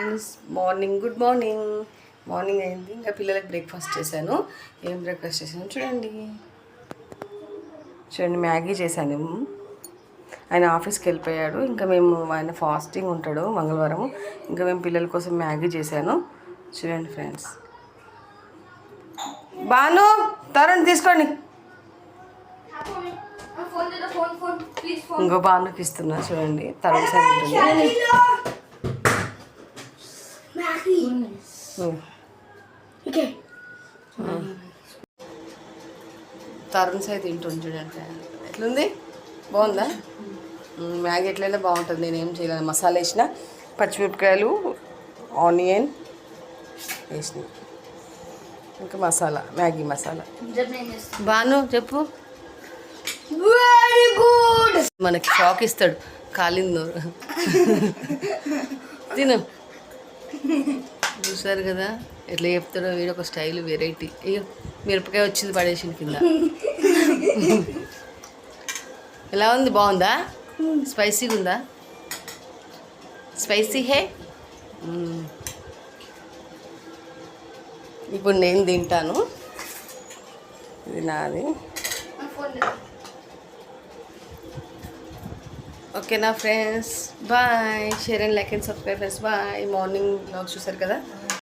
Friends, good morning అయింది. ఇంకా పిల్లలకి బ్రేక్ఫాస్ట్ చేశాను. ఏం బ్రేక్ఫాస్ట్ చేశాను చూడండి. మ్యాగీ చేశాను. ఆయన ఆఫీస్కి వెళ్ళిపోయాడు. ఇంకా ఆయన ఫాస్టింగ్ ఉంటాడు మంగళవారం. ఇంకా మేము పిల్లల కోసం మ్యాగీ చేశాను. చూడండి ఫ్రెండ్స్. బాను, తరుణ్ తీసుకోండి. ఇంకో బానుకి ఇస్తున్నా చూడండి. తరుణ్ సైడ్ ఉంటుంది. తరుణ్ సైడ్ తింటుంది చూడండి. ఎట్లుంది? బాగుందా? మ్యాగీ ఎట్లయినా బాగుంటుంది. నేనేం చేయలేదు, మసాలా వేసిన, పచ్చిమిరపకాయలు, ఆనియన్ వేసిన, ఇంకా మసాలా, మ్యాగీ మసాలా. బాను చెప్పు. Very good. మనకి షాక్ ఇస్తాడు. కాలిందో తిను. చూసారు కదా ఎట్లా చెప్తాడో. వీడు ఒక స్టైల్ వెరైటీ. అయ్యో, మిరపకాయ వచ్చింది పడేసిన కింద. ఎలా ఉంది? బాగుందా? స్పైసీగా ఉందా? Spicy hey. ఇప్పుడు నేను తింటాను. ఇది నాది. ఓకేనా friends? Bye. Share and like and subscribe friends. Bye. Morning blog చూసారు కదా.